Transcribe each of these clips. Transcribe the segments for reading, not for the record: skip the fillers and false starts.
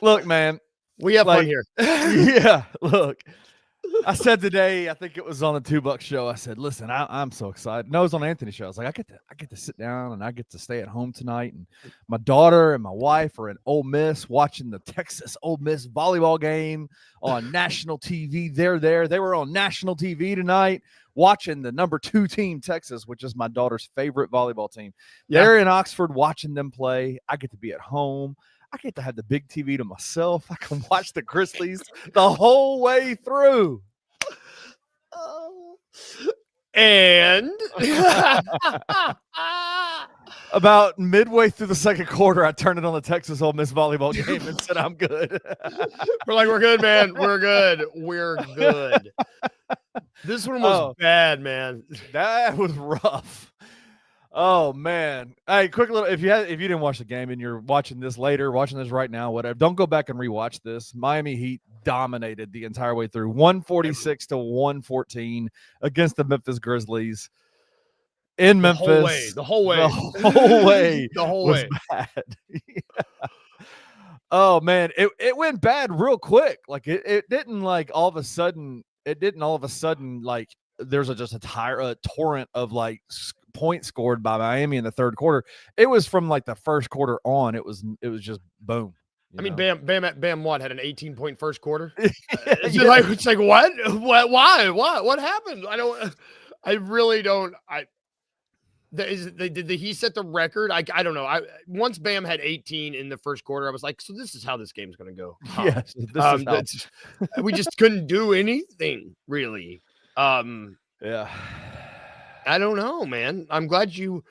Look, man. We have fun here. Yeah, look. I said today, I think it was on the $2 show. I said, "Listen, I'm so excited." No, it was on Anthony's show. I was like, I get to sit down and I get to stay at home tonight. And my daughter and my wife are in Ole Miss watching the Texas Ole Miss volleyball game on national TV. They're there. They were on national TV tonight watching the number 2 team, Texas, which is my daughter's favorite volleyball team. Yeah. They're in Oxford watching them play. I get to be at home. I get to have the big TV to myself. I can watch the Grizzlies the whole way through. And about midway through the second quarter, I turned it on the Texas Ole Miss volleyball game and said, "I'm good." We're like, "We're good, man. We're good. We're good." This one was bad, man. That was rough. Oh man! Hey, quick little. If you didn't watch the game and you're watching this later, watching this right now, whatever, don't go back and rewatch this. Miami Heat dominated the entire way through, 146 to 114 against the Memphis Grizzlies in Memphis. The whole way. The whole way. Bad. Yeah. Oh man, it went bad real quick. Like it didn't like all of a sudden. It didn't all of a sudden like there's just a torrent of like points scored by Miami in the third quarter. It was from like the first quarter on. It was just boom. I mean, Bam what had an 18-point first quarter. It's like what? Why? What happened? I really don't. Did he set the record? I don't know. Once Bam had 18 in the first quarter, I was like, so this is how this game's going to go. Yes, we just couldn't do anything really. Yeah. I don't know, man. I'm glad you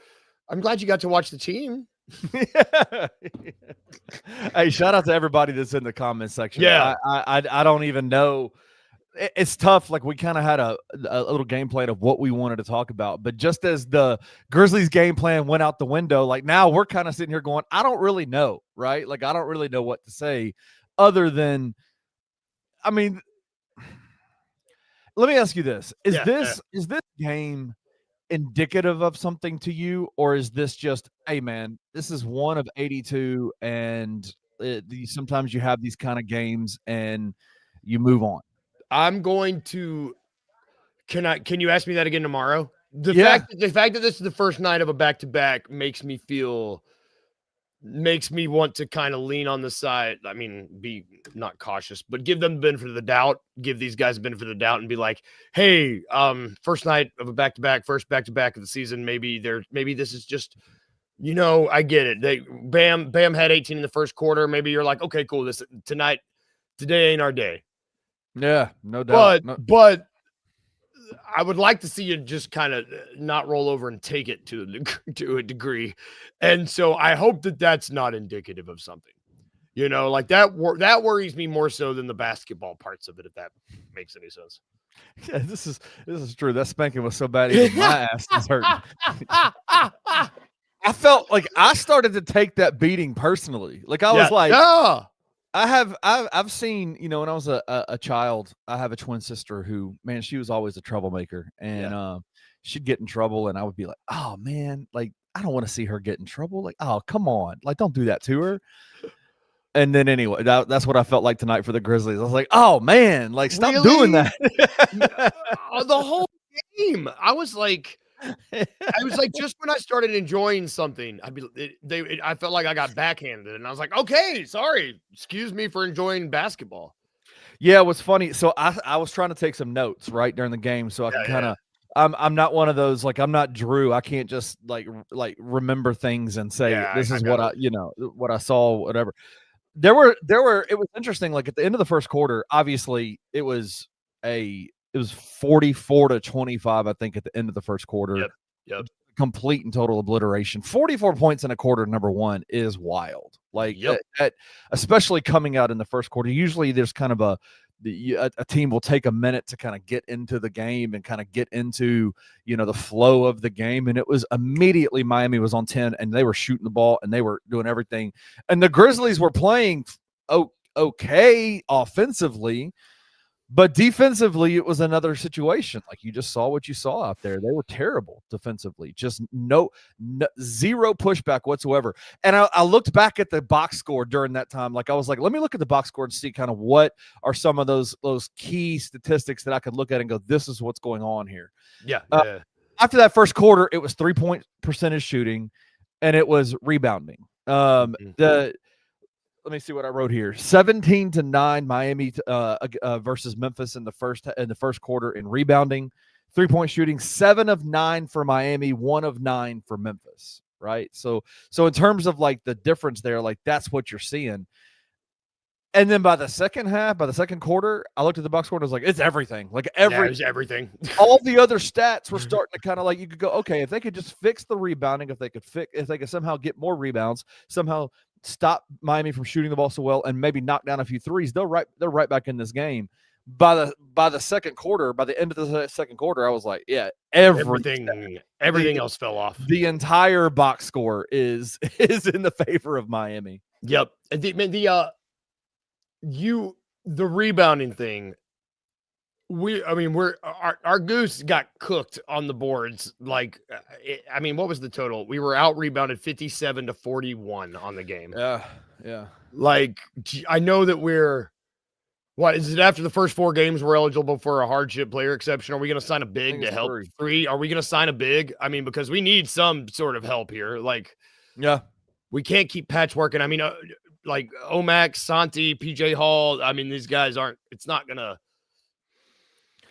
got to watch the team. Hey, shout out to everybody that's in the comment section. Yeah. I don't even know. It's tough. Like we kind of had a little game plan of what we wanted to talk about, but just as the Grizzlies game plan went out the window, like now we're kind of sitting here going, I don't really know, right? Like I don't really know what to say other than, I mean, let me ask you this. Is this game indicative of something to you, or is this just, hey man, this is one of 82 and sometimes you have these kind of games and you move on? I'm going to can you ask me that again tomorrow? The fact that this is the first night of a back-to-back makes me want to kind of lean on the side. I mean, be not cautious, but give them the benefit of the doubt, give these guys the benefit of the doubt and be like, hey, first night of a back-to-back, first back-to-back of the season. Maybe this is just, I get it. Bam had 18 in the first quarter. Maybe you're like, okay, cool. Today ain't our day. Yeah, no doubt. But I would like to see you just kind of not roll over and take it to a degree. And so I hope that that's not indicative of something, like that worries me more so than the basketball parts of it, if that makes any sense. Yeah, this is true. That spanking was so bad, even my ass is hurting. I felt like I started to take that beating personally. Like I was like, I've seen, when I was a child, I have a twin sister who, man, she was always a troublemaker, and she'd get in trouble, and I would be like, oh man, like I don't want to see her get in trouble. Like, oh come on, like don't do that to her. And then anyway, that's what I felt like tonight for the Grizzlies. I was like, oh man, like stop doing that. The whole game, I was like, just when I started enjoying something, I felt like I got backhanded, and I was like, okay, sorry, excuse me for enjoying basketball. Yeah, it was funny. So I was trying to take some notes right during the game, so I can kind of. I'm not one of those, like I'm not Drew. I can't just like remember things and say this is what what I saw, whatever. There were. It was interesting. Like at the end of the first quarter, obviously it was 44 to 25, I think, at the end of the first quarter. Yep. Complete and total obliteration. 44 points in a quarter, number one, is wild. Like, especially coming out in the first quarter. Usually there's kind of a team will take a minute to kind of get into the game and kind of get into, the flow of the game. And it was immediately Miami was on 10 and they were shooting the ball and they were doing everything. And the Grizzlies were playing okay offensively, But defensively, it was another situation. Like you just saw what you saw out there. They were terrible defensively. Just zero pushback whatsoever. And I looked back at the box score during that time. Like I was like, let me look at the box score and see kind of what are some of those key statistics that I could look at and go, this is what's going on here. Yeah. After that first quarter, it was 3-point percentage shooting, and it was rebounding. Let me see what I wrote here. 17-9 Miami versus Memphis in the first quarter in rebounding. 3-point shooting, 7 of 9 for Miami, 1 of 9 for Memphis. Right. So in terms of like the difference there, like that's what you're seeing. And then by the second quarter, I looked at the box score and I was like, it's everything. Like everything. All the other stats were starting to kind of like, you could go, okay, if they could just fix the rebounding, if they could somehow get more rebounds, somehow stop Miami from shooting the ball so well, and maybe knock down a few threes, they're right back in this game. By the second quarter, by the end of the second quarter, I was like, yeah, everything else fell off. The entire box score is in the favor of Miami. Yep. The rebounding thing, our Goose got cooked on the boards. Like, what was the total? We were out rebounded 57-41 on the game. Yeah. Like, I know that what is it after the first 4 games we're eligible for a hardship player exception? Are we going to sign a big to help 3? Are we going to sign a big? Because we need some sort of help here. Like, yeah, we can't keep patchworking. Like Omax, Santi, PJ Hall. These guys it's not going to,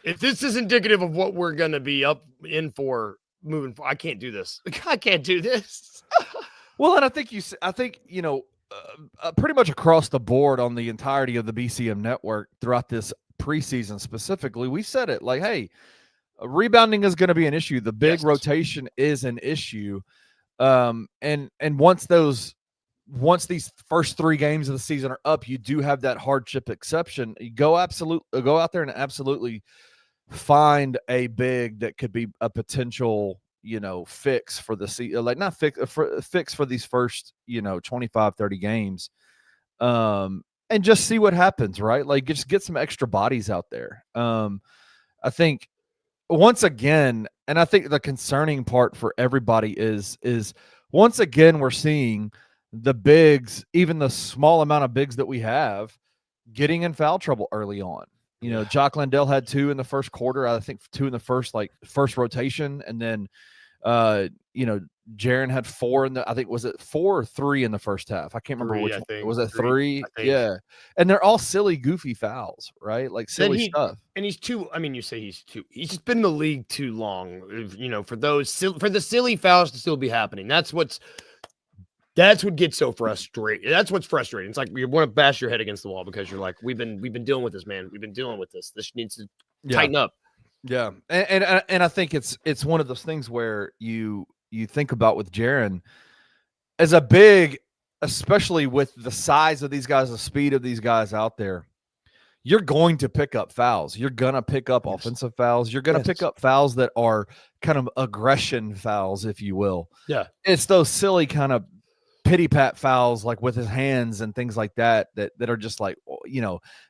if this is indicative of what we're going to be up in for moving forward, I can't do this. I can't do this. Well, and I think pretty much across the board on the entirety of the BCM network throughout this preseason specifically, we said it like, hey, rebounding is going to be an issue. The big rotation is an issue. And once these first 3 games of the season are up, you do have that hardship exception. You go out there and absolutely find a big that could be a potential, fix for the season, like not fix for these first, 25, 30 games. And just see what happens, right? Like just get some extra bodies out there. I think once again, and I think the concerning part for everybody is once again, we're seeing the bigs, even the small amount of bigs that we have, getting in foul trouble early on. Jock Landale had 2 in the first quarter. I think 2 in the first rotation. And then, Jaren had 4 in I think, was it 4 or 3 in the first half? I can't remember which one. Was it 3? Yeah. And they're all silly, goofy fouls, right? Like silly stuff. And he's too, you say he's just been in the league too long, for the silly fouls to still be happening. That's what gets so frustrating. That's what's frustrating. It's like you want to bash your head against the wall because you're like, we've been dealing with this, man. We've been dealing with this. This needs to tighten up. Yeah. And I think it's one of those things where you think about with Jaren as a big, especially with the size of these guys, the speed of these guys out there, you're going to pick up fouls. You're going to pick up offensive fouls. You're going to pick up fouls that are kind of aggression fouls, if you will. Yeah. It's those silly kind of pity pat fouls, like with his hands and things like that are just like,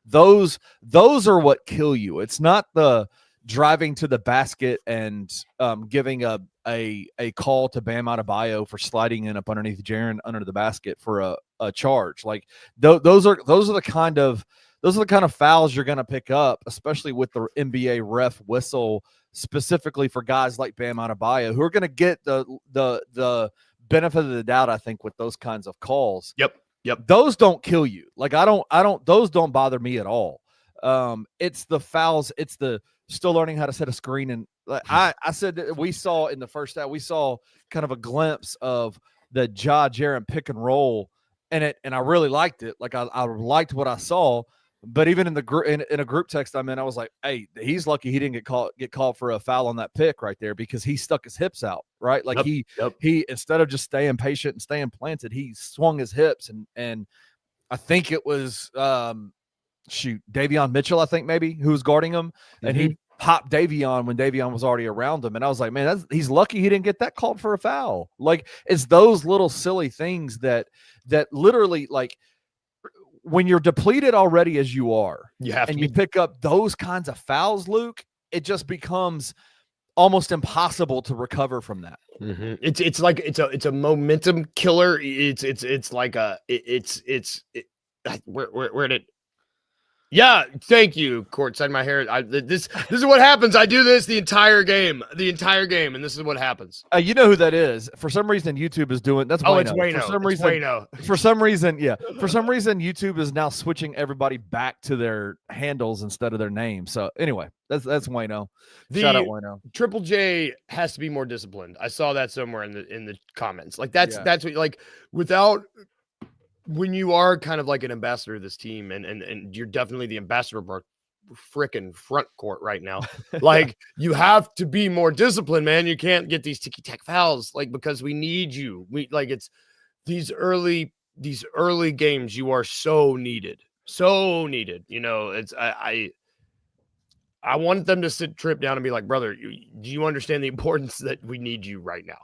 those are what kill you. It's not the driving to the basket and giving a call to Bam Adebayo for sliding in up underneath Jaren under the basket for a charge. Like those are the kind of fouls you're going to pick up, especially with the NBA ref whistle specifically for guys like Bam Adebayo, who are going to get the benefit of the doubt, I think, with those kinds of calls. Yep. Those don't kill you. Like those don't bother me at all. It's the fouls. It's the still learning how to set a screen. And like I said that we saw in the first half, we saw kind of a glimpse of the Jaren pick and roll, and I really liked it. Like I liked what I saw. But even in the in a group text I'm in, I was like, "Hey, he's lucky he didn't get called for a foul on that pick right there because he stuck his hips out, right? Like he instead of just staying patient and staying planted, he swung his hips and I think it was Davion Mitchell, I think maybe, who was guarding him, and he popped Davion when Davion was already around him, and I was like, man, he's lucky he didn't get that called for a foul. Like it's those little silly things that literally like." when you're depleted already as you are, You have and to you be. pick up those kinds of fouls, Luke, it just becomes almost impossible to recover from that. It's like it's a momentum killer. It's like where did. Yeah, thank you, courtside my hair. This is what happens. I do this the entire game, and this is what happens. You know who that is? For some reason, YouTube is doing that's. Oh, Wayno. it's Wayno. For some It's reason, Wayno. For some reason, YouTube is now switching everybody back to their handles instead of their names. So anyway, that's Wayno. Shout out Wayno. Triple J has to be more disciplined. I saw that somewhere in the comments. Like that's what, like, without, when you are kind of like an ambassador of this team, and you're definitely the ambassador of our freaking front court right now. Like, you have to be more disciplined, man. You can't get these ticky-tack fouls, like, because we need you. It's these early games. You are so needed. You know, it's I want them to trip down and be like, brother, do you understand the importance that we need you right now?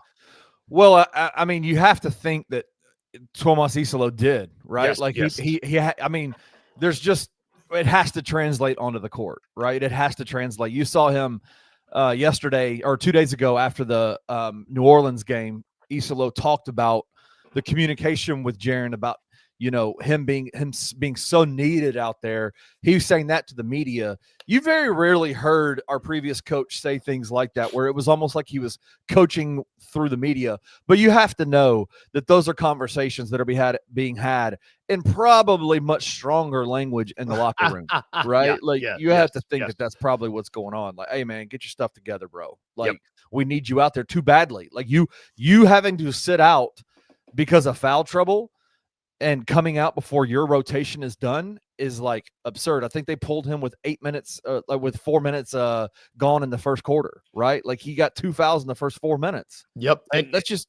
Well, I mean, you have to think that Tomas Isolo did, right? Yes, like yes. he I mean, there's just, it has to translate onto the court, right? It has to translate. You saw him yesterday or 2 days ago after the New Orleans game. Isolo talked about the communication with Jaren about, you know, him being so needed out there. He was saying that to the media. You very rarely heard our previous coach say things like that, where it was almost like he was coaching through the media. But you have to know that those are conversations that are being had in probably much stronger language in the locker room, right? You have to think that that's probably what's going on. Like, hey man, get your stuff together, bro. Like, we need you out there too badly. Like, you having to sit out because of foul trouble and coming out before your rotation is done is like absurd. I think they pulled him with 8 minutes, with 4 minutes gone in the first quarter, right? Like, he got 2 fouls in the first 4 minutes. Yep. And that's just,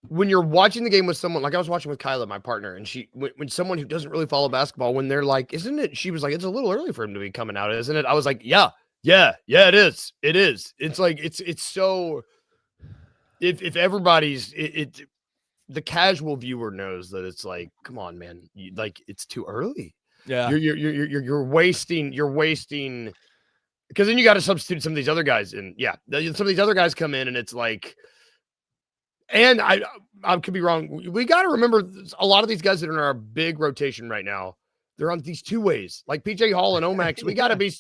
when you're watching the game with someone, like I was watching with Kyla, my partner, and when someone who doesn't really follow basketball, when they're like, isn't it? She was like, it's a little early for him to be coming out, isn't it? I was like, yeah, it is. It is. It's like, it's so, if everybody's, the casual viewer knows that it's like, come on, man, like, it's too early. Yeah, you're wasting, because then you got to substitute some of these other guys in. Yeah, some of these other guys come in, and it's like, and I could be wrong. We got to remember, a lot of these guys that are in our big rotation right now, they're on these two ways, like PJ Hall and Omax. We got to be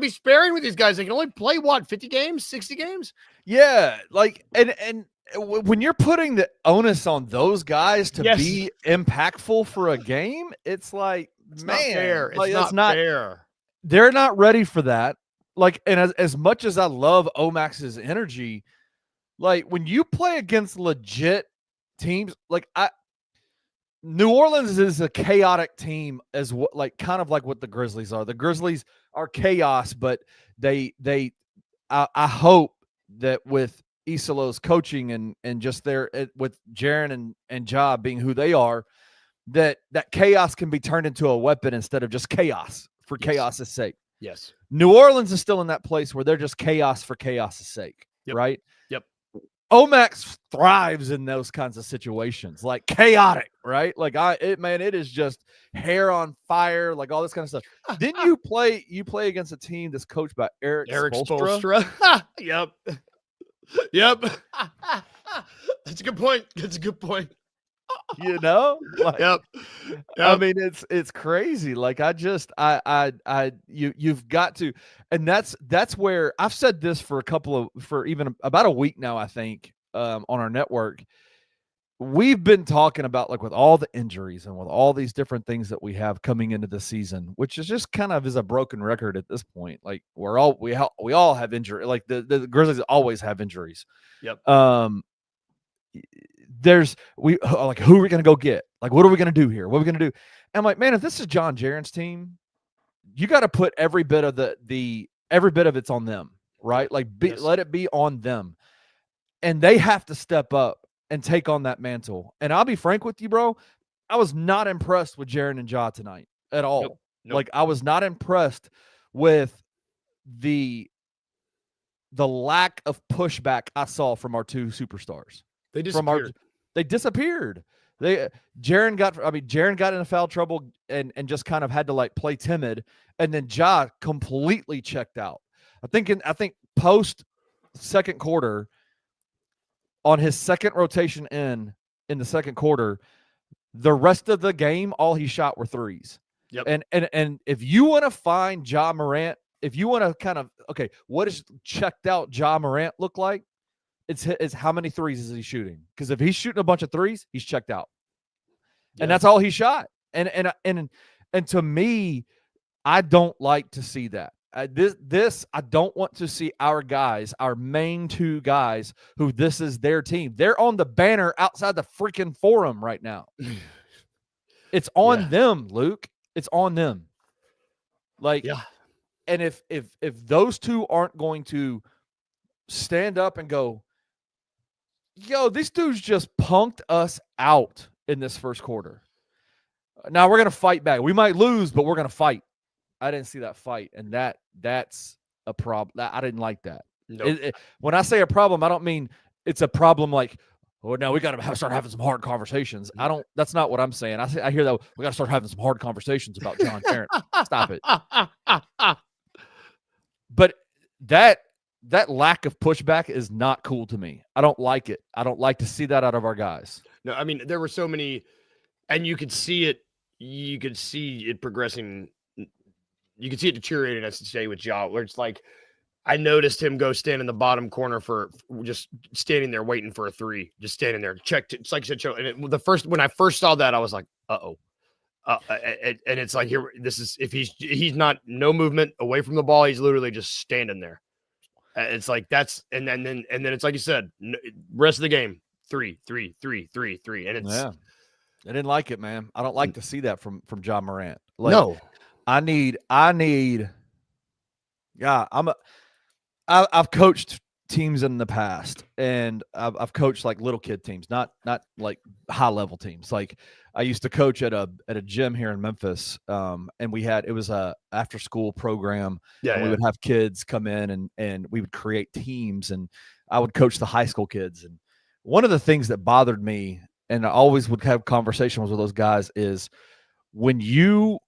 sparing with these guys. They can only play 50 games, 60 games. Yeah, like, and when you're putting the onus on those guys to be impactful for a game, it's like, it's man, not fair. Like, it's not fair. They're not ready for that. Like, and as much as I love Omax's energy, like, when you play against legit teams, like, New Orleans is a chaotic team, as what, like, kind of like what the Grizzlies are. The Grizzlies are chaos, but I hope that with Isolo's coaching and just with Jaren and Ja being who they are, that chaos can be turned into a weapon instead of just chaos for chaos's sake. Yes. New Orleans is still in that place where they're just chaos for chaos's sake, right? Yep. Omax thrives in those kinds of situations, like chaotic, right? Like, it is just hair on fire, like all this kind of stuff. Didn't you play against a team that's coached by Eric Spoelstra? Yep. Yep. That's a good point. You know, like, yep. I mean, it's crazy. Like, you've got to, and that's where I've said this for even about a week now, I think, on our network. We've been talking about, like, with all the injuries and with all these different things that we have coming into the season, which is just kind of is a broken record at this point. Like, we all have injury. Like, the Grizzlies always have injuries. Yep. Like, who are we going to go get? Like, what are we going to do here? What are we going to do? And I'm like, man, if this is John Jaren's team, you got to put every bit of it's on them, right? Like, let it be on them. And they have to step up and take on that mantle. And I'll be frank with you, bro, I was not impressed with Jaren and Ja tonight at all. Nope. Like, I was not impressed with the lack of pushback I saw from our two superstars. They disappeared. They disappeared. Jaren got into foul trouble and just kind of had to like play timid, and then Ja completely checked out. I think post second quarter, on his second rotation in the second quarter, the rest of the game, all he shot were threes. Yep. And if you want to find Ja Morant, if you want to kind of, okay, what does checked out Ja Morant look like? It's how many threes is he shooting? Because if he's shooting a bunch of threes, he's checked out. And that's all he shot. And to me, I don't like to see that. I don't want to see our guys, our main two guys, who this is their team. They're on the banner outside the freaking Forum right now. It's on them, Luke. It's on them. Like, and if those two aren't going to stand up and go, yo, these dudes just punked us out in this first quarter. Now we're gonna fight back. We might lose, but we're gonna fight. I didn't see that fight, and that's a problem. I didn't like that. Nope. When I say a problem, I don't mean it's a problem like, oh, now we got to start having some hard conversations. That's not what I'm saying. I hear that we got to start having some hard conversations about John Terrence. Stop it. But that lack of pushback is not cool to me. I don't like it. I don't like to see that out of our guys. No, I mean, there were so many, and you could see it. You could see it progressing. You could see it deteriorating, as to say, with Ja, where it's like, I noticed him go stand in the bottom corner for just standing there waiting for a three, just standing there. Checked. It's like, and when I first saw that, I was like, and it's like, here, this is, if he's not, no movement away from the ball, he's literally just standing there. It's like, that's, and then it's like you said, rest of the game, three, and it's, I didn't like it, man. I don't like to see that from Ja Morant. Like, no, I need. Yeah, I've coached teams in the past, and I've coached like little kid teams, not like high level teams. Like, I used to coach at a gym here in Memphis, and it was a after school program. We would have kids come in, and we would create teams, and I would coach the high school kids. And one of the things that bothered me, and I always would have conversations with those guys, is when you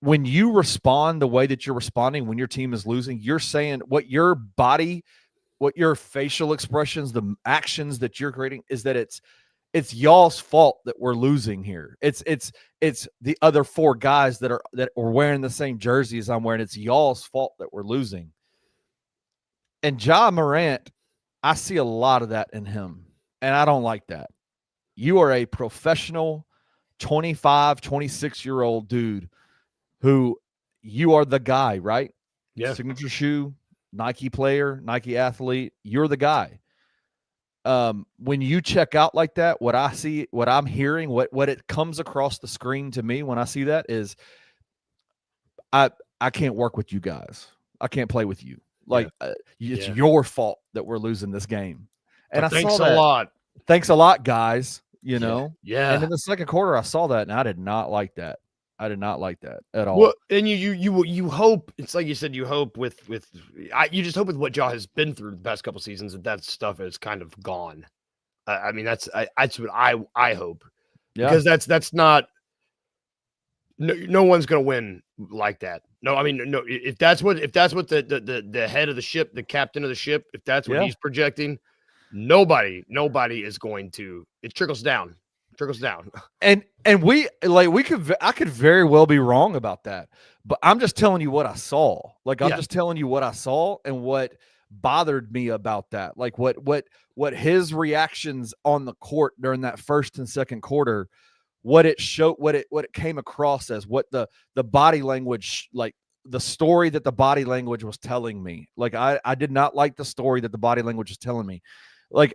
respond the way that you're responding when your team is losing, you're saying what your facial expressions, the actions that you're creating, is that it's y'all's fault that we're losing here. It's the other four guys that are wearing the same jersey as I'm wearing. It's y'all's fault that we're losing. And Ja Morant, I see a lot of that in him, and I don't like that. You are a professional 25, 26-year-old dude who you are the guy, right? Yeah. Signature shoe, Nike player, Nike athlete. You're the guy. When you check out like that, what I see, what I'm hearing, what it comes across the screen to me when I see that is, I can't work with you guys. I can't play with you. Like, it's your fault that we're losing this game. And thanks a lot. Thanks a lot, guys. You know? Yeah. And in the second quarter, I saw that, and I did not like that. I did not like that at all. Well, and you hope, it's like you said, you hope you just hope with what Ja has been through the past couple seasons that stuff is kind of gone. I mean, that's what I hope, because that's not, no one's going to win like that. No, I mean, no, if that's what the head of the ship, the captain of the ship, if that's what he's projecting, nobody is going to, it trickles down. And I could very well be wrong about that, but I'm just telling you what I saw. Like, I'm just telling you what I saw and what bothered me about that. Like, what his reactions on the court during that first and second quarter, what it showed, what it came across as, what the body language, like the story that the body language was telling me. Like, I did not like the story that the body language was telling me. Like,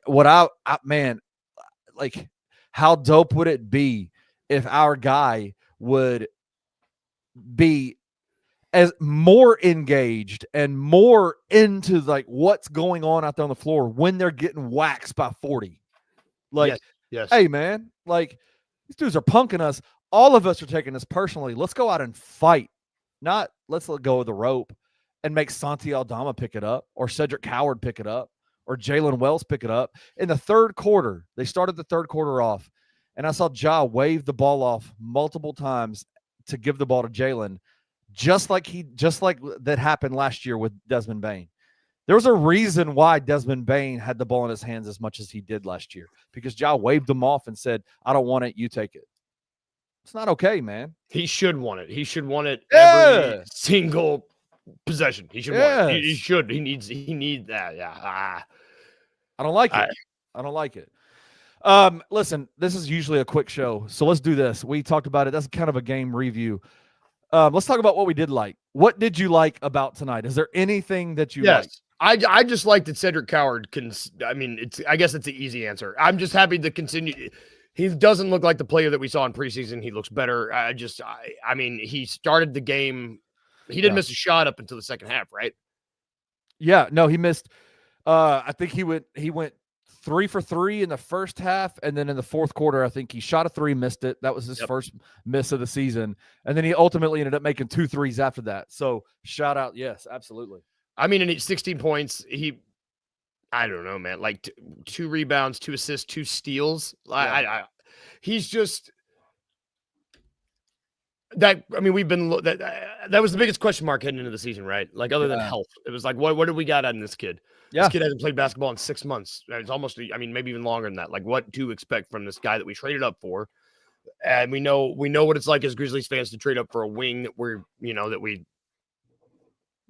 like, how dope would it be if our guy would be as more engaged and more into like what's going on out there on the floor when they're getting waxed by 40? Like, yes. Hey man, like, these dudes are punking us. All of us are taking this personally. Let's go out and fight. Not let's let go of the rope and make Santi Aldama pick it up, or Cedric Howard pick it up, or Jalen Wells pick it up. In the third quarter, they started the third quarter off, and I saw Ja wave the ball off multiple times to give the ball to Jalen, just like that happened last year with Desmond Bane. There was a reason why Desmond Bane had the ball in his hands as much as he did last year, because Ja waved them off and said, I don't want it, you take it. It's not okay, man. He should want it. He should want it Yeah. every single possession. He should want it. He should. He needs that. Yeah. I don't like it. I don't like it. Listen, this is usually a quick show, so let's do this. We talked about it. That's kind of a game review. Let's talk about what we did like. What did you like about tonight? Is there anything that you liked? I just like that Cedric Coward can. I mean, I guess it's the easy answer. I'm just happy to continue. He doesn't look like the player that we saw in preseason. He looks better. I mean, he started the game. He didn't miss a shot up until the second half, right? Yeah, no, he missed. I think he went 3 for 3 in the first half, and then in the fourth quarter, I think he shot a 3, missed it. That was his first miss of the season, and then he ultimately ended up making 2 threes after that. So shout out, yes, absolutely. I mean, and 16 points. I don't know, man. Like 2 rebounds, 2 assists, 2 steals. Yeah. He's just that. I mean, that was the biggest question mark heading into the season, right? Like other than health, it was like, what do we got on this kid? Yeah. This kid hasn't played basketball in 6 months. It's almost, I mean, maybe even longer than that. Like, what to expect from this guy that we traded up for? And we know what it's like as Grizzlies fans to trade up for a wing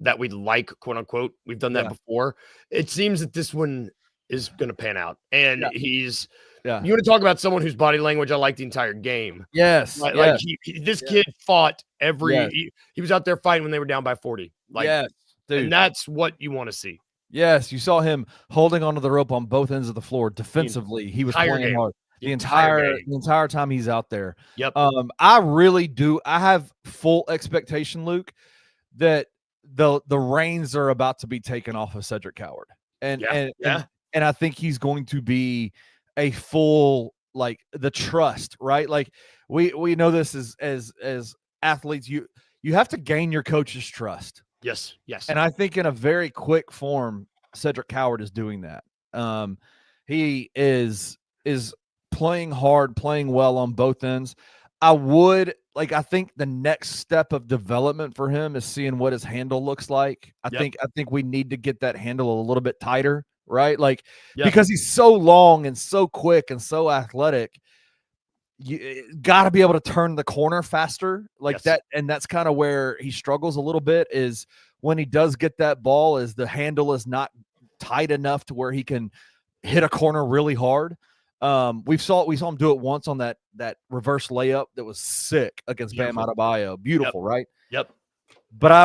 that we like, quote unquote. We've done that before. It seems that this one is going to pan out, and he's. Yeah. You want to talk about someone whose body language I like the entire game? Yes. Like this kid fought every. He was out there fighting when they were down by 40. Like, dude. And that's what you want to see. Yes, you saw him holding onto the rope on both ends of the floor defensively. He was playing hard the entire time he's out there. Yep. I really do. I have full expectation, Luke, that the reins are about to be taken off of Cedric Coward, and I think he's going to be a full, like, the trust, right? Like we know this as athletes, you have to gain your coach's trust. Yes. And I think in a very quick form, Cedric Coward is doing that. He is playing hard, playing well on both ends. I think the next step of development for him is seeing what his handle looks like. I think we need to get that handle a little bit tighter, right? Like, because he's so long and so quick and so athletic, you got to be able to turn the corner faster, like that. And that's kind of where he struggles a little bit, is when he does get that ball, is the handle is not tight enough to where he can hit a corner really hard. We saw him do it once on that reverse layup that was sick against Bam Adebayo. Beautiful, right? Yep. But I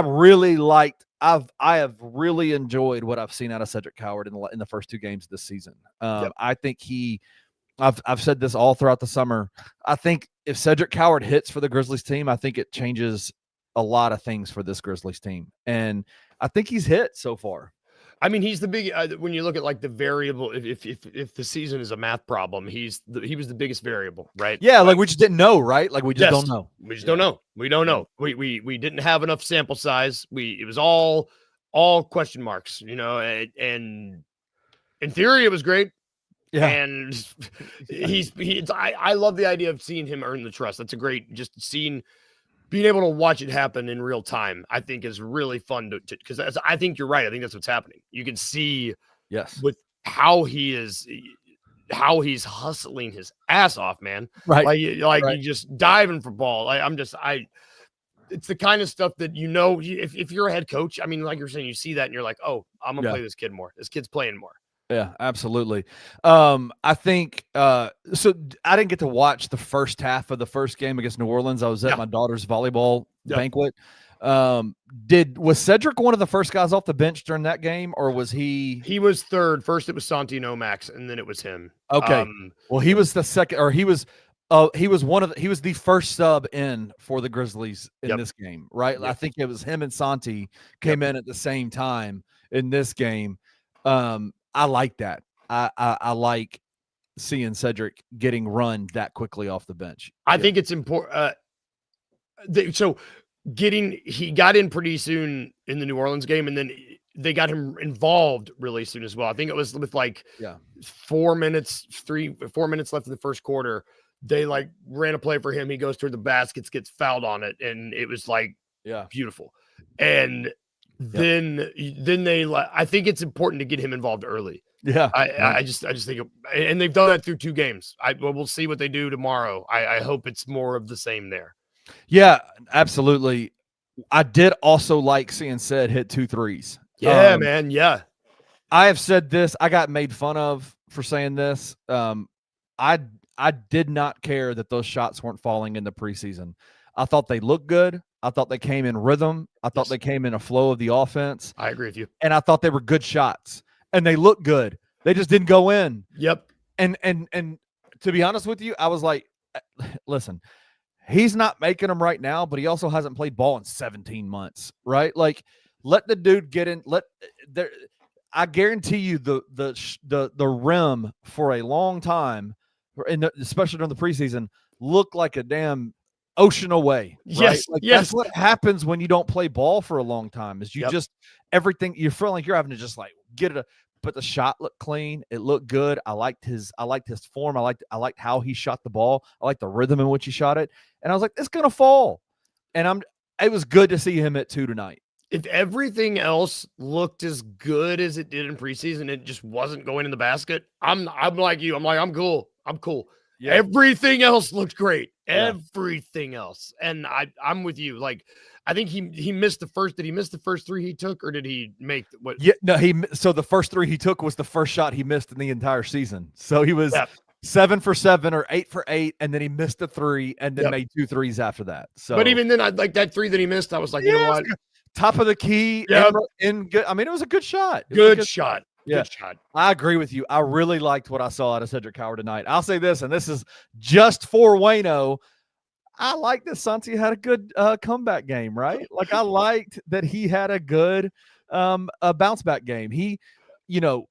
have really enjoyed what I've seen out of Cedric Coward in the first 2 games this season. I think I've said this all throughout the summer. I think if Cedric Coward hits for the Grizzlies team, I think it changes a lot of things for this Grizzlies team. And I think he's hit so far. I mean, he's the big when you look at like the variable. If the season is a math problem, he was the biggest variable, right? Yeah, like we just didn't know, right? Like we just don't know. We just don't know. We don't know. We didn't have enough sample size. It was all question marks, and in theory it was great. Yeah, and I love the idea of seeing him earn the trust. That's a great, just being able to watch it happen in real time, I think is really fun because I think you're right. I think that's what's happening. You can see with how he's hustling his ass off, man. Right. You just diving for ball. It's the kind of stuff that, if you're a head coach, I mean, like you're saying, you see that and you're like, oh, I'm going to play this kid more. This kid's playing more. Yeah, absolutely. I think so I didn't get to watch the first half of the first game against New Orleans. I was at my daughter's volleyball banquet. Was Cedric one of the first guys off the bench during that game, or was he? He was third. First it was Santi and Omax, and then it was him. Okay. Well, he was the second, or he was the first sub in for the Grizzlies in this game, right? I think it was him and Santi came in at the same time in this game. I like that. I like seeing Cedric getting run that quickly off the bench. I think it's important. He got in pretty soon in the New Orleans game, and then they got him involved really soon as well. I think it was with like 4 minutes left in the first quarter. They like ran a play for him. He goes toward the baskets, gets fouled on it, and it was like beautiful. And then they I think it's important to get him involved early. Yeah, I just think, and they've done that through 2 games. We'll see what they do tomorrow. I hope it's more of the same there. Yeah, absolutely. I did also like seeing Said hit 2 threes. Yeah, man. Yeah. I have said this. I got made fun of for saying this. I did not care that those shots weren't falling in the preseason. I thought they looked good. I thought they came in rhythm. I thought they came in a flow of the offense. I agree with you. And I thought they were good shots. And they looked good. They just didn't go in. Yep. And to be honest with you, I was like, listen, he's not making them right now, but he also hasn't played ball in 17 months, right? Like, let the dude get in. I guarantee you the rim for a long time, especially during the preseason, looked like a damn ocean away. Right? Yes, like yes. That's what happens when you don't play ball for a long time. Is you just everything you feel like you're having to just like get it. But the shot looked clean. It looked good. I liked his form. I liked how he shot the ball. I liked the rhythm in which he shot it. And I was like, it's gonna fall. And it was good to see him at 2 tonight. If everything else looked as good as it did in preseason, it just wasn't going in the basket. I'm like you. I'm like, I'm cool. I'm cool. Yeah. Everything else looked great. Yeah. Everything else. And I'm with you. Like, I think he missed the first. Did he miss the first 3 he took, or did he make what? Yeah, no, so the first 3 he took was the first shot he missed in the entire season. So he was 7 for 7 or 8 for 8, and then he missed a 3 and then made 2 threes after that. So, but even then, I like that 3 that he missed. I was like, you know what? Top of the key. In good. I mean, it was a good shot. Good shot. Yeah. Good shot. I agree with you. I really liked what I saw out of Cedric Howard tonight. I'll say this, and this is just for Wayno. I like that Santi had a good comeback game, right? Like, I liked that he had a good bounce back game. He,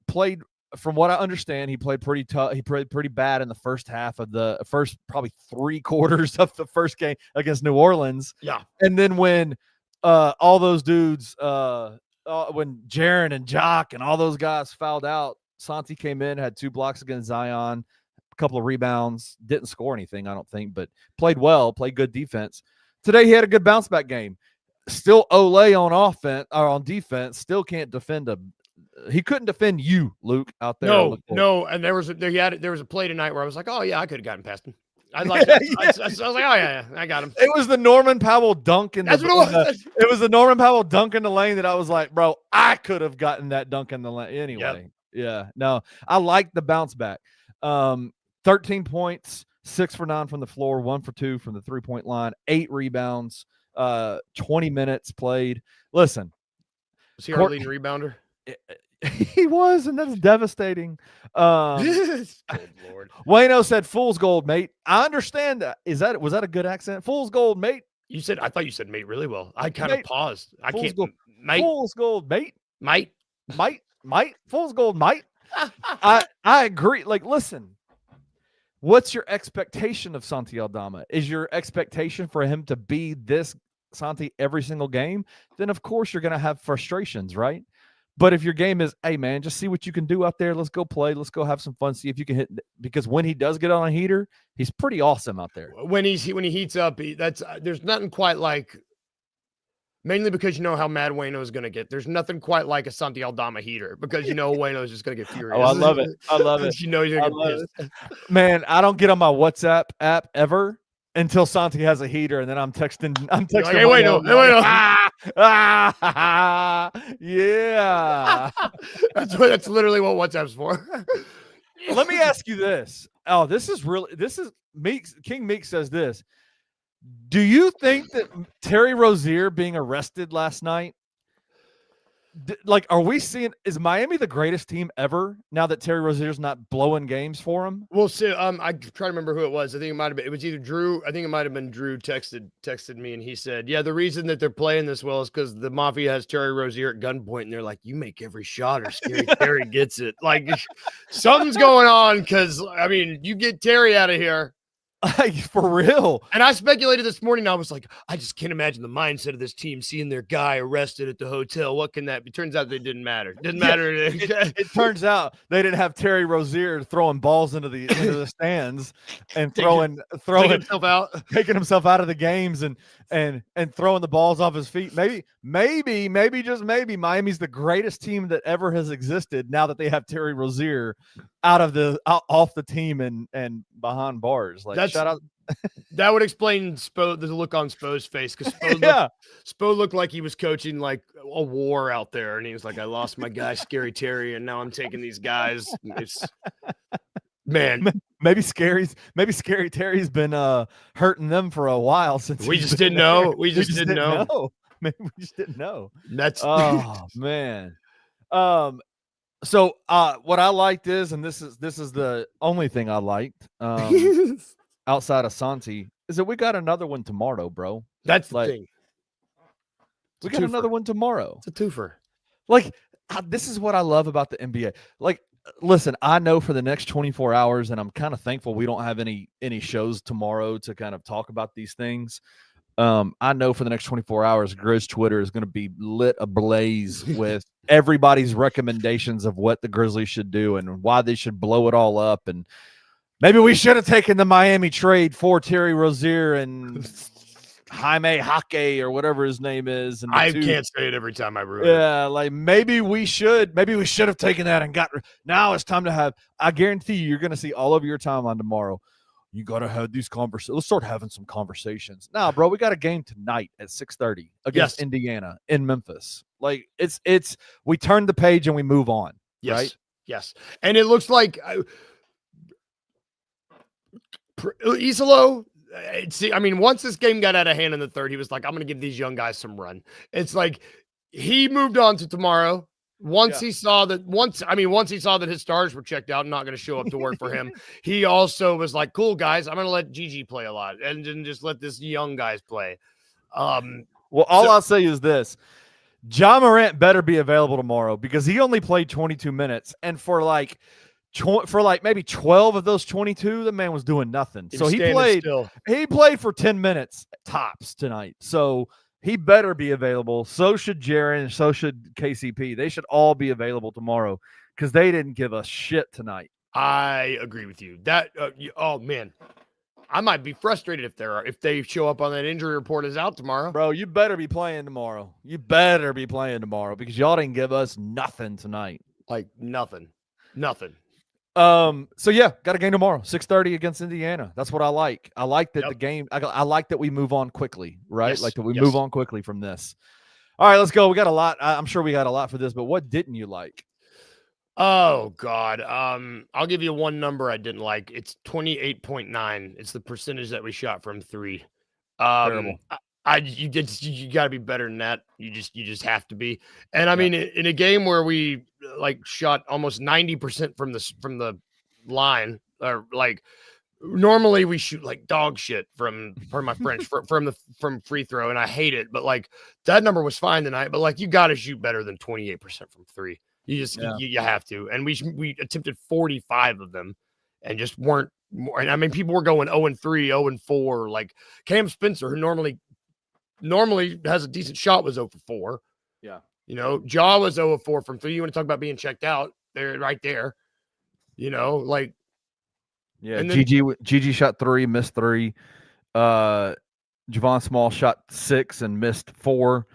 played, from what I understand, he played pretty tough. He played pretty bad in the first half of the first, probably 3 quarters of the first game against New Orleans. Yeah. And then when all those dudes, when Jaren and Jock and all those guys fouled out, Santi came in, had 2 blocks against Zion, a couple of rebounds, didn't score anything, I don't think, but played well, played good defense. Today he had a good bounce back game. Still Olay on offense or on defense, still can't defend he couldn't defend you, Luke, out there. No, and there was a play tonight where I was like, oh yeah, I could have gotten past him. I like I was like, oh yeah, I got him. It was the Norman Powell dunk in That's what it was. It was the Norman Powell dunk in the lane that I was like, bro, I could have gotten that dunk in the lane anyway. Yep. Yeah, no, I like the bounce back. 13 points, 6 for 9 from the floor, 1 for 2 from the 3-point line, 8 rebounds, 20 minutes played. Listen, was he our leading rebounder? He was, and that's devastating. Good Lord. Wayno said fool's gold, mate. I understand that. Was that a good accent? Fool's gold, mate. I thought you said mate really well. I kind of paused. I can't. Gold. Mate. Fool's gold, mate. Mate. Fool's gold, mate. I agree. Like, listen, what's your expectation of Santi Aldama? Is your expectation for him to be this Santi every single game? Then of course you're going to have frustrations, right? But if your game is, hey man, just see what you can do out there. Let's go play. Let's go have some fun. See if you can hit. Because when he does get on a heater, he's pretty awesome out there. When he heats up, there's nothing quite like. Mainly because you know how mad Wayno is going to get. There's nothing quite like a Santi Aldama heater because you know Wayno is just going to get furious. Oh, I love it. I love it. You know he's going to get pissed. Man, I don't get on my WhatsApp app ever until Santi has a heater, and then I'm texting. Like, hey, Wayno. Yeah. That's literally what WhatsApp's for. Let me ask you this. Oh, this is Meek. King Meek says this. Do you think that Terry Rozier being arrested last night, are we seeing, is Miami the greatest team ever now that Terry Rozier's not blowing games for him? Well, so I try to remember who it was. I think it was either Drew. I think it might have been Drew texted me, and he said, yeah, the reason that they're playing this well is because the Mafia has Terry Rozier at gunpoint, and they're like, you make every shot or Scary Terry gets it. Like, something's going on because, I mean, you get Terry out of here. Like, for real. And I speculated this morning. I was like, I just can't imagine the mindset of this team seeing their guy arrested at the hotel. What can that be? Turns out they didn't matter. Didn't matter. It turns out they didn't have Terry Rozier throwing balls into the stands and taking himself out of the games and throwing the balls off his feet. Maybe just maybe Miami's the greatest team that ever has existed now that they have Terry Rozier off the team and behind bars. Like, shout out. That would explain the look on Spo's face, because Spo looked like he was coaching like a war out there, and he was like, I lost my guy Scary Terry, and now I'm taking these guys. It's man. Maybe Scary Terry's been hurting them for a while since we just didn't know. We just didn't know. Maybe we just didn't know. That's man. So what I liked is, and this is the only thing I liked outside of Santi, is that we got another one tomorrow, bro. That's the thing. We got another one tomorrow. It's a twofer. Like, this is what I love about the NBA. Like, listen, I know for the next 24 hours, and I'm kind of thankful we don't have any shows tomorrow to kind of talk about these things. I know for the next 24 hours, Grizz Twitter is going to be lit ablaze with everybody's recommendations of what the Grizzlies should do and why they should blow it all up. And maybe we should have taken the Miami trade for Terry Rozier and Jaime Jaque or whatever his name is. And I can't say it every time I ruin it. Yeah, like maybe we should have taken that and now it's time to have. I guarantee you're going to see all over your timeline tomorrow. You got to have these conversations. Let's start having some conversations. Now, bro, we got a game tonight at 6:30 against Indiana in Memphis. Like, it's we turn the page and we move on. Yes. Right? Yes. And it looks like Isolo, once this game got out of hand in the third, he was like, I'm going to give these young guys some run. It's like he moved on to tomorrow. Once he saw that his stars were checked out and not going to show up to work for him, he also was like, cool, guys, I'm going to let Gigi play a lot and just let this young guys play. I'll say is this. Ja Morant better be available tomorrow because he only played 22 minutes. And for maybe 12 of those 22, the man was doing nothing. So he played for 10 minutes tops tonight. So he better be available. So should Jaren. So should KCP. They should all be available tomorrow because they didn't give a shit tonight. I agree with you. That oh man, I might be frustrated if they show up on that injury report as out tomorrow. Bro, you better be playing tomorrow. You better be playing tomorrow because y'all didn't give us nothing tonight. Like nothing. So yeah, got a game tomorrow, 6:30 against Indiana. That's what I like. I like that the game. I like that we move on quickly, right? Yes, like that we move on quickly from this. All right, let's go. We got a lot. I'm sure we got a lot for this, but what didn't you like? Oh God. I'll give you one number I didn't like. It's 28.9. It's the percentage that we shot from three. Terrible. You got to be better than that. You just have to be. And I mean, in a game where we shot almost 90% from the line, or like normally we shoot like dog shit from my French from free throw, and I hate it. But like that number was fine tonight. But like you got to shoot better than 28% from three. You just you have to. And we attempted 45 of them, and just weren't more. And I mean, people were going 0-3, 0-4. Like Cam Spencer, who normally has a decent shot, was 0-4. Yeah. Ja was 0-4 from three. You want to talk about being checked out? They're right there. Like. Yeah, Gigi shot 3, missed 3. Javon Small shot 6 and missed 4.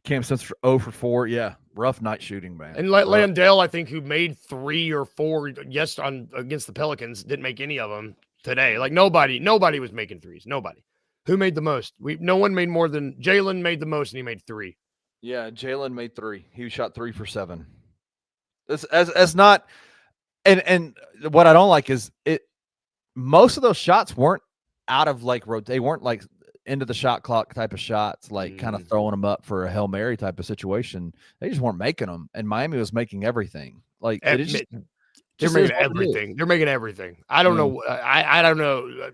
Cam Spencer 0-4. Yeah, rough night shooting, man. And Landale, I think, who made 3 or 4 against the Pelicans, didn't make any of them today. Like nobody was making threes. Nobody. Who made the most? No one made more than Jalen made the most, and he made 3. Yeah, Jalen made 3. He shot 3 for 7. That's not. And what I don't like is it. Most of those shots weren't out of they weren't like into the shot clock type of shots, like kind of throwing them up for a Hail Mary type of situation. They just weren't making them, and Miami was making everything. Like they're making everything. They're making everything. I don't know. I don't know.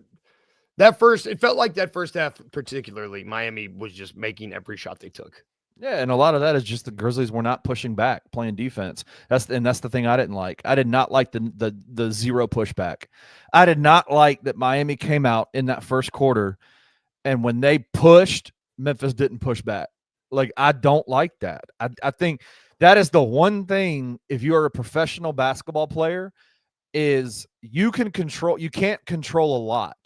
It felt like that first half, particularly, Miami was just making every shot they took. Yeah, and a lot of that is just the Grizzlies were not pushing back, playing defense. That's the thing I didn't like. I did not like the zero pushback. I did not like that Miami came out in that first quarter, and when they pushed, Memphis didn't push back. Like, I don't like that. I think that is the one thing, if you are a professional basketball player, is you can't control a lot.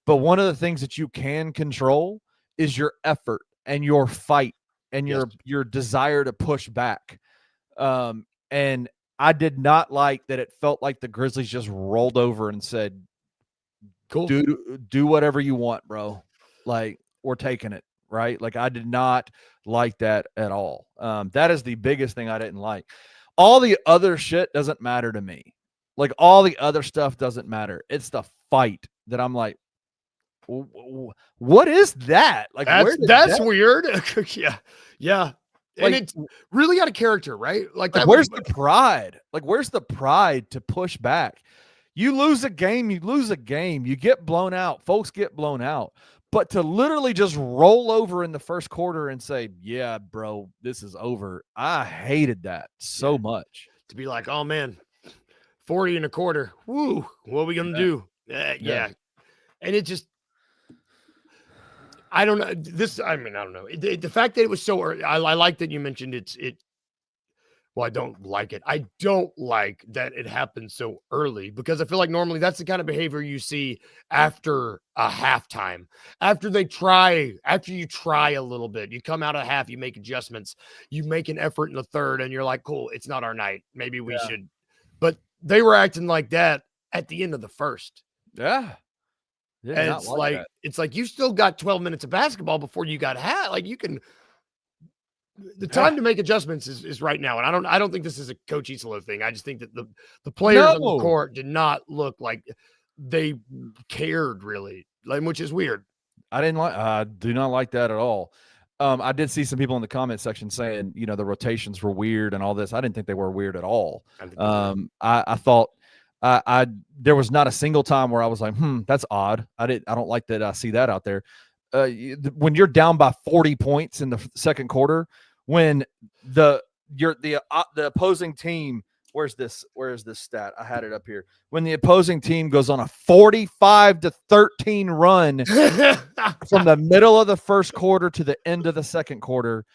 But one of the things that you can control is your effort and your fight and Yes. your desire to push back. And I did not like that it felt like the Grizzlies just rolled over and said, Cool. do whatever you want, bro. Like, we're taking it, right? Like, I did not like that at all. That is the biggest thing I didn't like. All the other shit doesn't matter to me. Like, all the other stuff doesn't matter. It's the fight that I'm like, what is that? Like, that's weird. Yeah. And Like, it's really out of character, right? Like that where's the pride? Like, where's the pride to push back? You lose a game, you get blown out. Folks get blown out. But to literally just roll over in the first quarter and say, yeah, bro, this is over. I hated that so much. To be like, oh man, 40 and a quarter. Woo, what are we gonna do? Yeah. And it just, I don't know. I don't know. The fact that it was so early, I like that you mentioned well, I don't like it. I don't like that it happened so early, because I feel like normally that's the kind of behavior you see after a halftime. After you try a little bit, you come out of half, you make adjustments, you make an effort in the third, and you're like, cool, it's not our night. Maybe we should. But they were acting like that at the end of the first. Yeah. And it's like you still got 12 minutes of basketball before you got like you can. The time to make adjustments is right now, and I don't think this is a Coach Isolo thing. I just think that the players on the court did not look like they cared really, which is weird. I do not like that at all. I did see some people in the comment section saying, the rotations were weird and all this. I didn't think they were weird at all. I thought there was not a single time where I was like, that's odd. I don't like that I see that out there. When you're down by 40 points in the second quarter, when the opposing team, where is this stat? I had it up here. When the opposing team goes on a 45-13 run from the middle of the first quarter to the end of the second quarter,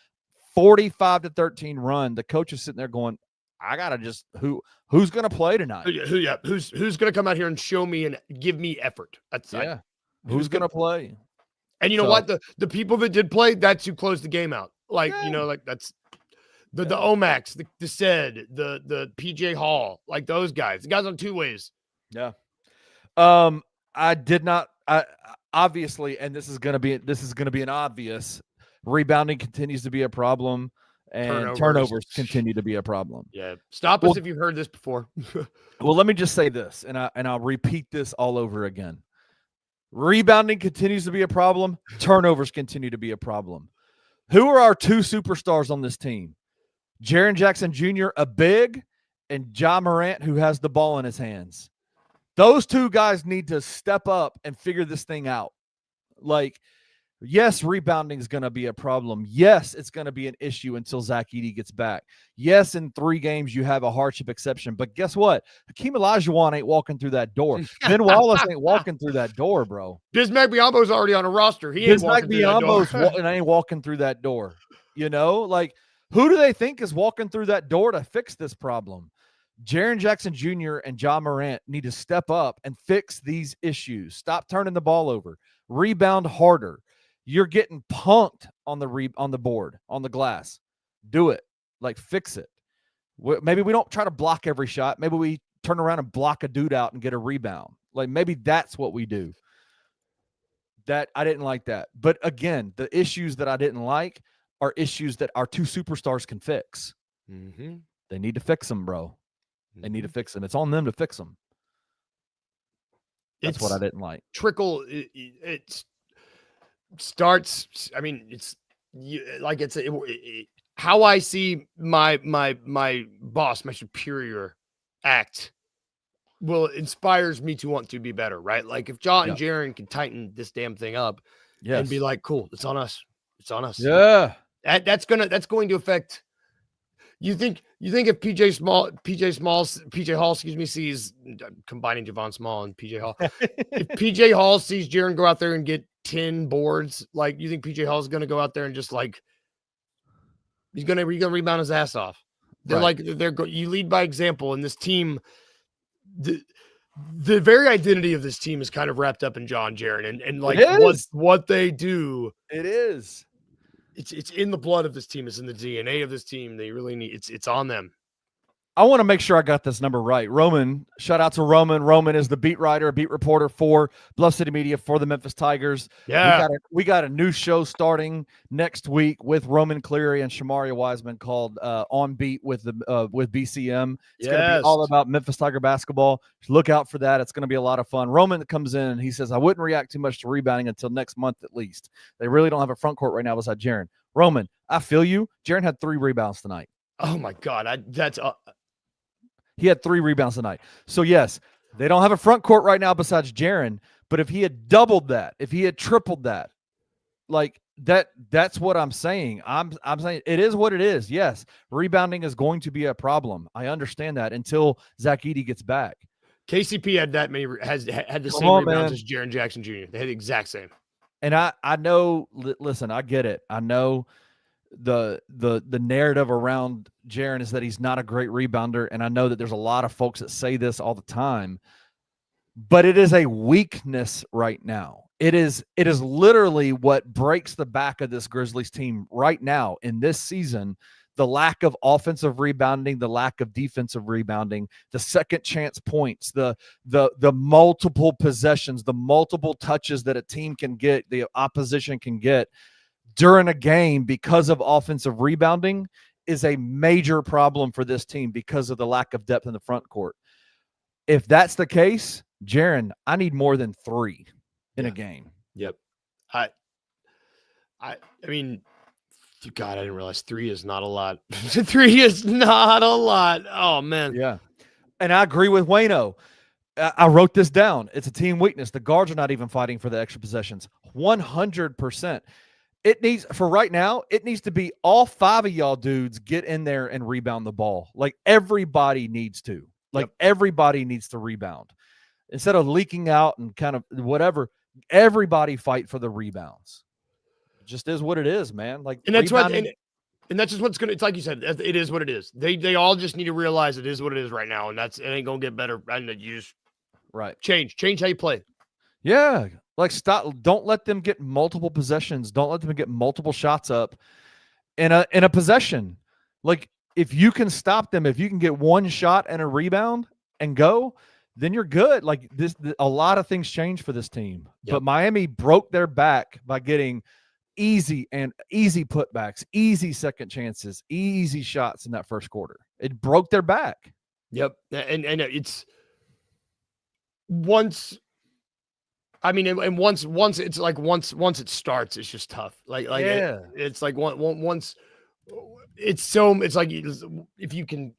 45-13 run, the coach is sitting there going, I gotta just who's gonna play tonight? Who's gonna come out here and show me and give me effort? Who's gonna play? And you know what? The people that did play, that's who closed the game out. Like, that's the Omax, the Sed, the PJ Hall, like those guys. The guys on two ways. Yeah. I did not obviously, and this is gonna be an obvious, rebounding continues to be a problem. And turnovers continue to be a problem. Yeah. Stop us if you've heard this before. Well, let me just say this, and I'll repeat this all over again. Rebounding continues to be a problem. Turnovers continue to be a problem. Who are our two superstars on this team? Jaren Jackson Jr., a big, and Ja Morant, who has the ball in his hands. Those two guys need to step up and figure this thing out. Like, yes, rebounding is going to be a problem. Yes, it's going to be an issue until Zach Edey gets back. Yes, in 3 games you have a hardship exception. But guess what? Hakeem Olajuwon ain't walking through that door. Ben Wallace ain't walking through that door, bro. Bismack Biyombo's already on a roster. He ain't walking through that door. ain't walking through that door. Like, who do they think is walking through that door to fix this problem? Jaren Jackson Jr. and Ja Morant need to step up and fix these issues. Stop turning the ball over. Rebound harder. You're getting punked on the board, on the glass. Do it. Like, fix it. Maybe we don't try to block every shot. Maybe we turn around and block a dude out and get a rebound. Like, maybe that's what we do. That I didn't like that. But again, the issues that I didn't like are issues that our two superstars can fix. Mm-hmm. They need to fix them, bro. They need to fix them. It's on them to fix them. That's what I didn't like. Trickle. It's starts. I mean, how I see my boss, my superior act inspires me to want to be better, right? Like, if Ja and Jaren can tighten this damn thing up and be like, cool, it's on us. It's on us. Yeah. That's going to affect. You think if PJ Hall, excuse me, sees combining Javon Small and PJ Hall, if PJ Hall sees Jaren go out there and get 10 boards, like you think PJ Hall is going to go out there and just like he's going to rebound his ass off? They're Right. You lead by example, and this team, the very identity of this team is kind of wrapped up in John Jaren and like what they do. It is. It's in the blood of this team. It's in the DNA of this team. They really need it's on them. I want to make sure I got this number right. Roman, shout out to Roman. Roman is the beat writer, beat reporter for Bluff City Media for the Memphis Tigers. Yeah. We got a new show starting next week with Roman Cleary and Shamaria Wiseman called On Beat with BCM. It's going to be all about Memphis Tiger basketball. Look out for that. It's going to be a lot of fun. Roman comes in and he says, I wouldn't react too much to rebounding until next month at least. They really don't have a front court right now besides Jaren. Roman, I feel you. Jaren had 3 rebounds tonight. Oh my God. He had 3 rebounds tonight. So, yes, they don't have a front court right now besides Jaren. But if he had doubled that, if he had tripled that, like that's what I'm saying. I'm saying it is what it is. Yes, rebounding is going to be a problem. I understand that until Zach Edey gets back. KCP had that many had the same rebounds as Jaren Jackson Jr. They had the exact same. And I know. Listen, I get it. I know. The narrative around Jaren is that he's not a great rebounder, and I know that there's a lot of folks that say this all the time, but it is a weakness right now. It is literally what breaks the back of this Grizzlies team right now in this season. The lack of offensive rebounding, the lack of defensive rebounding, the second chance points, the multiple possessions, the multiple touches that a team can get, the opposition can get during a game because of offensive rebounding is a major problem for this team because of the lack of depth in the front court. If that's the case, Jaren, I need more than 3 in a game. Yep. I mean, God, I didn't realize 3 is not a lot. 3 is not a lot. Oh, man. Yeah. And I agree with Wayno. I wrote this down. It's a team weakness. The guards are not even fighting for the extra possessions. 100%. It needs, for right now, it needs to be all 5 of y'all dudes get in there and rebound the ball. Like everybody needs to. Everybody needs to rebound. Instead of leaking out and kind of whatever, everybody fight for the rebounds. It just is what it is, man. Like, and that's what, and that's just what's gonna. It's like you said, it is what it is. They all just need to realize it is what it is right now, and it ain't gonna get better. And you just change how you play. Yeah. Like, stop. Don't let them get multiple possessions. Don't let them get multiple shots up in a possession. Like, if you can stop them, if you can get 1 shot and a rebound and go, then you're good. Like, a lot of things change for this team. Yep. But Miami broke their back by getting easy putbacks, easy second chances, easy shots in that first quarter. It broke their back. Yep. And it's once. I mean, and once it's like once it starts, it's just tough. It's like once it's like if you can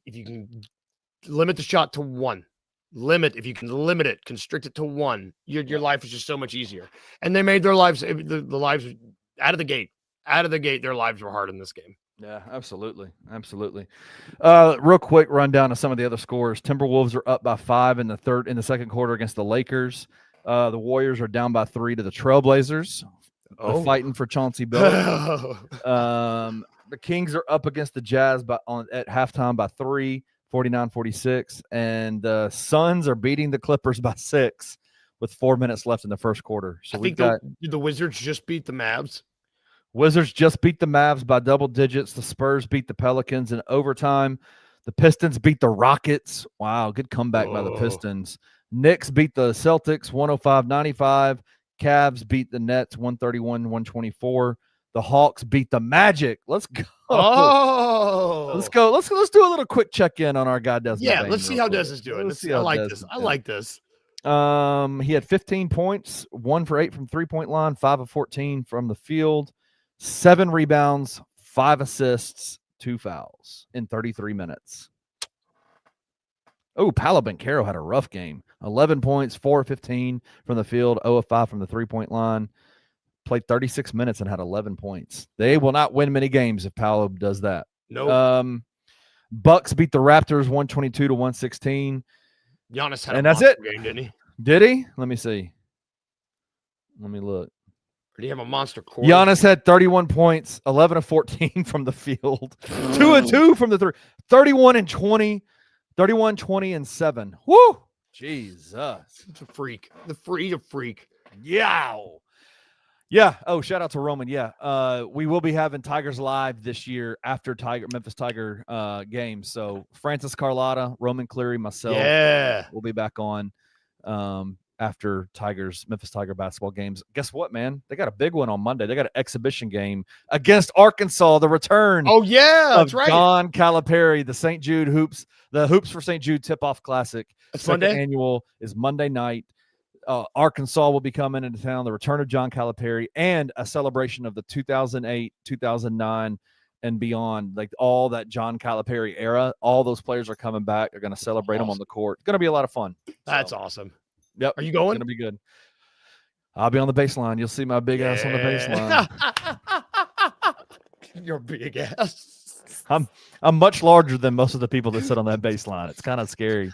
limit the shot to 1, if you can limit it, constrict it to 1, your life is just so much easier. And they made their lives the lives out of the gate. Their lives were hard in this game. Yeah, absolutely. Real quick rundown of some of the other scores. Timberwolves are up by 5 in the second quarter against the Lakers. The Warriors are down by 3 to the Trailblazers. Fighting for Chauncey Billups. The Kings are up against the Jazz at halftime by 3, 49-46. And the Suns are beating the Clippers by 6 with 4 minutes left in the first quarter. So did the Wizards just beat the Mavs? Wizards just beat the Mavs by double digits. The Spurs beat the Pelicans in overtime. The Pistons beat the Rockets. Wow, good comeback by the Pistons. Knicks beat the Celtics 105-95. Cavs beat the Nets 131-124. The Hawks beat the Magic. Let's go. Let's go. Let's do a little quick check-in on our guy Desmond. Yeah, let's see how Des is doing. I like this. He had 15 points, 1 for 8 from three-point line, 5 of 14 from the field, 7 rebounds, 5 assists, 2 fouls in 33 minutes. Oh, Paolo Banchero had a rough game. 11 points, 4 of 15 from the field, 0 of 5 from the three-point line. played 36 minutes and had 11 points. They will not win many games if Paolo does that. Nope. Bucks beat the Raptors 122-116. Giannis had and a that's monster it. game, didn't he? Did he? Let me see. Let me look. Did he have a monster quarter? Giannis had 31 points, 11 of 14 from the field, 2 of 2 from the three, 31 and 20, 31, 20 and 7. Woo! Jesus. It's a freak. The freak. Yow. Yeah. Oh, shout out to Roman. Yeah. We will be having Tigers Live this year after Memphis Tiger games. So Francis Carlotta, Roman Cleary, myself. Yeah. We'll be back on after Memphis Tiger basketball games. Guess what, man? They got a big one on Monday. They got an exhibition game against Arkansas, the return. Oh, yeah. That's right. John Calipari, the St. Jude Hoops, the Hoops for St. Jude Tip-Off Classic. That's Second Monday? annual is Monday night. Arkansas will be coming into town, the return of John Calipari, and a celebration of the 2008, 2009, and beyond, like all that John Calipari era. All those players are coming back. They're going to celebrate them on the court. It's going to be a lot of fun. That's awesome. Yep. Are you going? It's going to be good. I'll be on the baseline. You'll see my big ass on the baseline. Your big ass. I'm much larger than most of the people that sit on that baseline. It's kind of scary.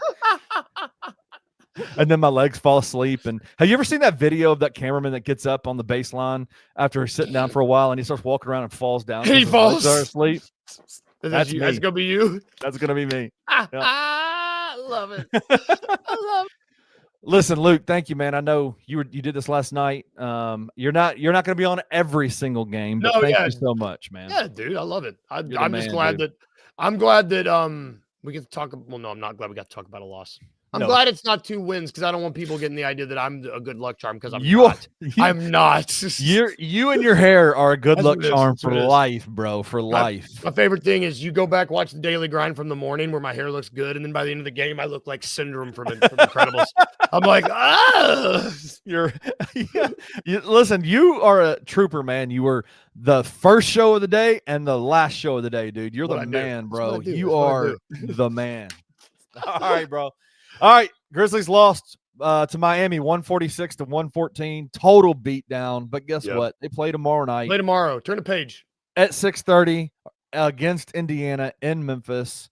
And then my legs fall asleep. And have you ever seen that video of that cameraman that gets up on the baseline after sitting down for a while and he starts walking around and falls down? He falls asleep. That's you. That's gonna be you. That's gonna be me. I love it. I love it. Listen, Luke, thank you, man. I know you did this last night. You're not going to be on every single game, but thank you so much, man. Yeah, dude, I love it. I'm just glad that we get to talk. Well, no, I'm not glad we got to talk about a loss. I'm glad it's not 2 wins because I don't want people getting the idea that I'm a good luck charm because I'm not. You and your hair are a good luck charm for life, bro. For life. My favorite thing is you go back, watch the daily grind from the morning where my hair looks good, and then by the end of the game, I look like Syndrome from Incredibles. I'm like, listen, you are a trooper, man. You were the first show of the day and the last show of the day, dude. You're the man, bro. You are the man. All right, bro. All right, Grizzlies lost to Miami 146-114. Total beatdown. But guess what? They play tomorrow night. Play tomorrow. Turn the page. At 6:30 against Indiana in Memphis.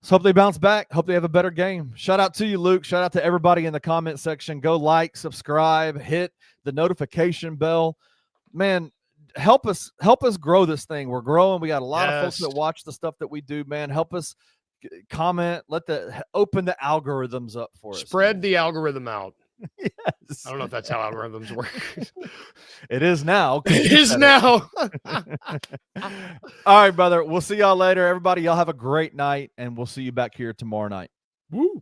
So hope they bounce back. Hope they have a better game. Shout out to you, Luke. Shout out to everybody in the comment section. Go like, subscribe, hit the notification bell. Man, help us grow this thing. We're growing. We got a lot of folks that watch the stuff that we do, man. Help us comment, open the algorithms up for us. Spread the algorithm out. Yes. I don't know if that's how algorithms work. It is now. It is now. All right, brother. We'll see y'all later. Everybody, y'all have a great night, and we'll see you back here tomorrow night. Woo.